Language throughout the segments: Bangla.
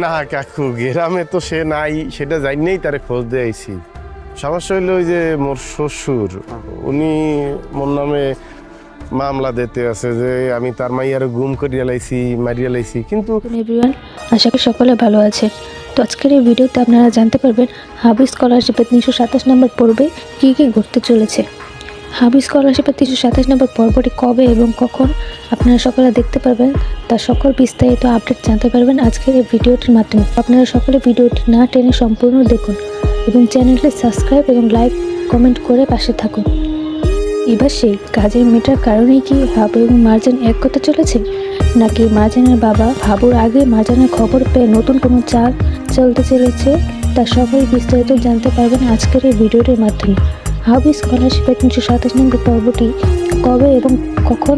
না কাকু, গ্রামে তো সে নাই, সেটা জানিয়েই তারে খোঁজ দিয়ে আইছি। সমস্যা হইলো ওই যে মোর শ্বশুর, উনি মোর নামে মামলা দিতে আছে যে আমি তার মাইয়ারে গুম করিয়া লাইছি, মারিয়া লাইছি। কিন্তু এভরিওয়ান, আশা করি সকলে ভালো আছে। তো আজকের এই ভিডিওতে আপনারা জানতে পারবেন হাবু স্কলারশিপের 327 নম্বর পর্বে কী কী ঘটতে চলেছে। হাবু স্কলারশিপের 327 নম্বর পর্বটি কবে এবং কখন আপনারা সকলে দেখতে পারবেন, তার সকল বিস্তারিত আপডেট জানতে পারবেন আজকের এই ভিডিওটির মাধ্যমে। আপনারা সকলে ভিডিওটি না টেনে সম্পূর্ণ দেখুন এবং চ্যানেলটি সাবস্ক্রাইব এবং লাইক কমেন্ট করে পাশে থাকুন। এবার সেই কাজের মেয়েটার কারণেই কি হাবু এবং মার্জান এক করতে চলেছে, নাকি মার্জানের বাবা হাবুর আগে মার্জানের খবর পেয়ে নতুন কোনো চাল চলতে চলেছে, তার সকল বিস্তারিত জানতে পারবেন আজকের এই ভিডিওটির মাধ্যমে। হাবু স্কলারশিপের 327 নম্বর পর্বটি কবে এবং কখন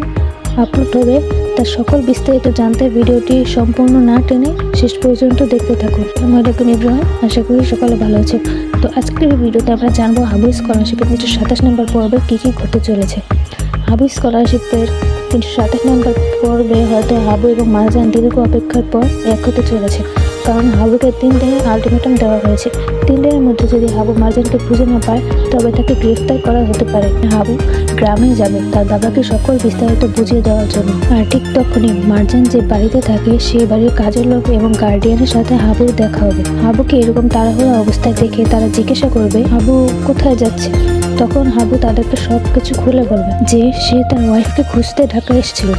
আপলোড হবে তার সকল বিস্তারিত জানতে ভিডিওটি সম্পূর্ণ না টেনে শেষ পর্যন্ত দেখতে থাকুন। আসসালামু আলাইকুম এভরিওয়ান, আশা করি সকলে ভালো আছে। তো আজকের এই ভিডিওতে আমরা জানবো হাবু স্কলারশিপের 327 নম্বর পর্বে কী কী ঘটতে চলেছে। হাবু স্কলারশিপের 327 নম্বর পর্বে হয়তো হাবু এবং মার্জান দীর্ঘ অপেক্ষার পর এক হতে চলেছে, কারণ হাবুকে 3 দিনের আলটিমেটাম দেওয়া হয়েছে। 3 দিনের মধ্যে যদি হাবু মার্জানকে খুঁজে না পায় তবে তাকে গ্রেফতার করা হতে পারে। হাবু গ্রামে যাবে তার বাবাকে সকল বিস্তারিত বুঝিয়ে দেওয়ার জন্য। আর ঠিক তখনই মার্জান যে বাড়িতে থাকে সেই বাড়ির কাজের লোক এবং গার্ডিয়ানের সাথে হাবুর দেখা হবে। হাবুকে এরকম তাড়াহুড়ো অবস্থায় দেখে তারা জিজ্ঞাসা করবে হাবু কোথায় যাচ্ছে। তখন হাবু তাদেরকে সব কিছু খুলে বলবে যে সে তার ওয়াইফকে খুঁজতে ঢাকা এসেছিল,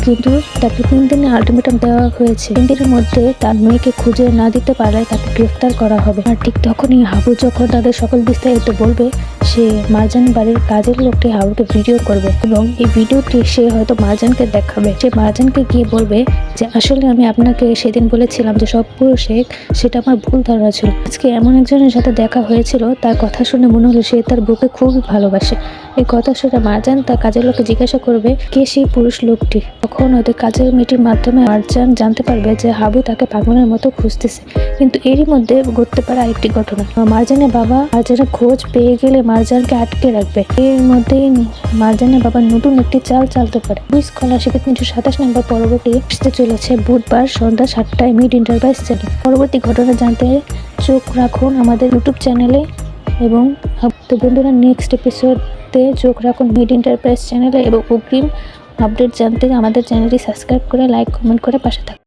কিন্তু তাকে 3 দিনের আলটিমেটাম দেওয়া হয়েছে। 3 দিনের মধ্যে তার মেয়েকে খুঁজে না দিতে পারলে তাকে গ্রেফতার করা হবে। আর ঠিক তখনই হাবু যখন তাদের সকল বিস্তারিত বলবে, সে মার্জান বাড়ির কাজের লোকটি হাবুকে ভিডিও করবে এবং এই ভিডিওটি সে হয়তো মার্জানকে দেখাবে। সে মার্জানকে গিয়ে বলবে যে আসলে আমি আপনাকে সেদিন বলেছিলাম যে সব পুরুষ এক, সেটা আমার ভুল ধারণা ছিল। আজকে এমন একজনের সাথে দেখা হয়েছিল, তার কথা শুনে মনে হলো সে তার বউকে খুবই ভালোবাসে। এই কথা শুনে মার্জান তার কাজের লোককে জিজ্ঞাসা করবে কে সেই পুরুষ লোকটি। তখন ওদের কাজের মেয়েটির মাধ্যমে মার্জান জানতে পারবে যে হাবু তাকে পাগলের মতো খুঁজতেছে। কিন্তু এরই মধ্যে ঘটতে পারে আরেকটি ঘটনা। মার্জানের বাবা মার্জানের খোঁজ পেয়ে গেলে মার্জানকে আটকে রাখবে। এর মধ্যেই মার্জানের বাবা নতুন একটি চাল চালতে পারে। স্কলারশিপের 327 নম্বর পর্বটি আসতে চলেছে বুধবার সন্ধ্যা 7টায় মিড এন্টারপ্রাইজ চ্যানেল। পরবর্তী ঘটনা জানতে চোখ রাখুন আমাদের ইউটিউব চ্যানেলে এবং তো বন্ধুরা নেক্সট এপিসোডে চোখ রাখুন মিড এন্টারপ্রাইজ চ্যানেলে এবং অগ্রিম আপডেট জানতে আমাদের চ্যানেলটি সাবস্ক্রাইব করে লাইক কমেন্ট করে পাশে থাকুন।